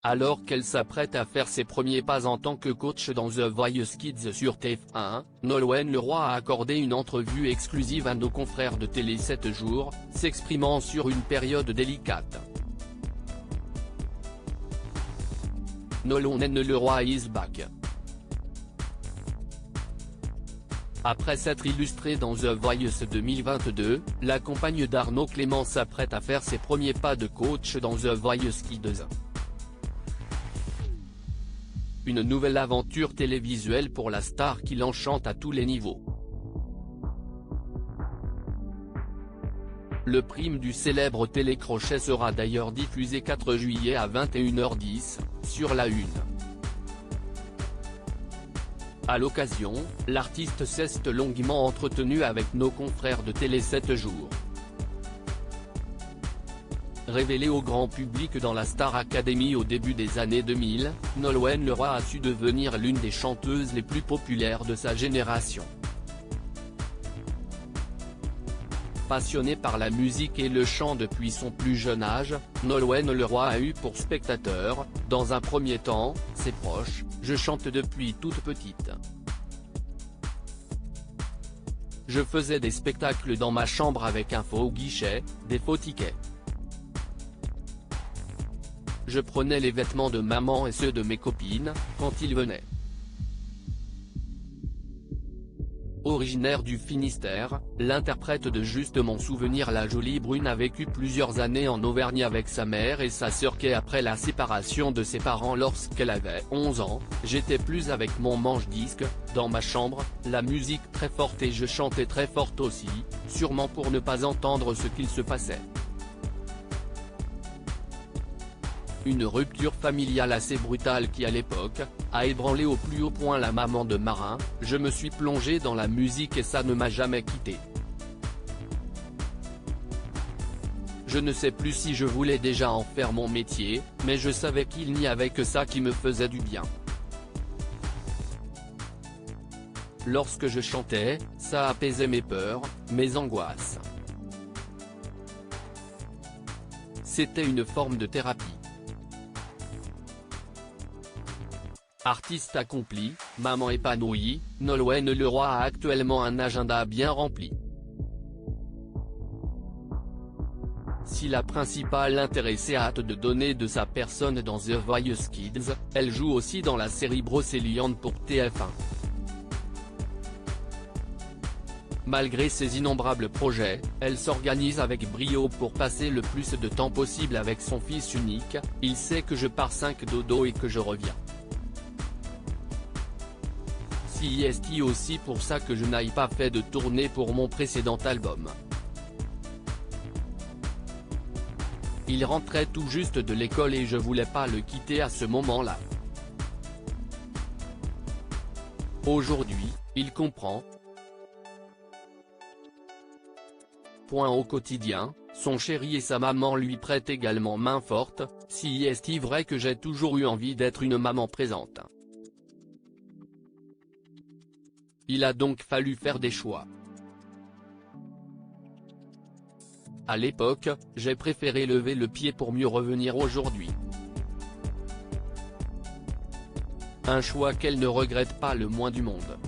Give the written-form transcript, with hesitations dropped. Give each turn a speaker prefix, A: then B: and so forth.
A: Alors qu'elle s'apprête à faire ses premiers pas en tant que coach dans The Voice Kids sur TF1, Nolwenn Leroy a accordé une entrevue exclusive à nos confrères de Télé 7 jours, s'exprimant sur une période délicate. Nolwenn Leroy is back. Après s'être illustrée dans The Voice 2022, la compagne d'Arnaud Clément s'apprête à faire ses premiers pas de coach dans The Voice Kids. Une nouvelle aventure télévisuelle pour la star qui l'enchante à tous les niveaux. Le prime du célèbre télécrochet sera d'ailleurs diffusé 4 juillet à 21h10, sur La Une. À l'occasion, l'artiste s'est longuement entretenu avec nos confrères de Télé 7 jours. Révélée au grand public dans la Star Academy au début des années 2000, Nolwenn Leroy a su devenir l'une des chanteuses les plus populaires de sa génération. Passionnée par la musique et le chant depuis son plus jeune âge, Nolwenn Leroy a eu pour spectateur, dans un premier temps, ses proches. Je chante depuis toute petite. Je faisais des spectacles dans ma chambre avec un faux guichet, des faux tickets. Je prenais les vêtements de maman et ceux de mes copines, quand ils venaient. Originaire du Finistère, l'interprète de Juste mon souvenir La Jolie Brune a vécu plusieurs années en Auvergne avec sa mère et sa sœur après la séparation de ses parents lorsqu'elle avait 11 ans, j'étais plus avec mon manche-disque, dans ma chambre, la musique très forte et je chantais très forte aussi, sûrement pour ne pas entendre ce qu'il se passait. Une rupture familiale assez brutale qui à l'époque, a ébranlé au plus haut point la maman de Marin. Je me suis plongé dans la musique et ça ne m'a jamais quitté. Je ne sais plus si je voulais déjà en faire mon métier, mais je savais qu'il n'y avait que ça qui me faisait du bien. Lorsque je chantais, ça apaisait mes peurs, mes angoisses. C'était une forme de thérapie. Artiste accomplie, maman épanouie, Nolwenn Leroy a actuellement un agenda bien rempli. Si la principale intéressée a hâte de donner de sa personne dans The Voice Kids, elle joue aussi dans la série Brocéliande pour TF1. Malgré ses innombrables projets, elle s'organise avec brio pour passer le plus de temps possible avec son fils unique. Il sait que je pars 5 dodo et que je reviens. C'est aussi pour ça que je n'ai pas fait de tournée pour mon précédent album. Il rentrait tout juste de l'école et je voulais pas le quitter à ce moment-là. Aujourd'hui, il comprend. Au quotidien, son chéri et sa maman lui prêtent également main forte. C'est vrai que j'ai toujours eu envie d'être une maman présente. Il a donc fallu faire des choix. À l'époque, j'ai préféré lever le pied pour mieux revenir aujourd'hui. Un choix qu'elle ne regrette pas le moins du monde.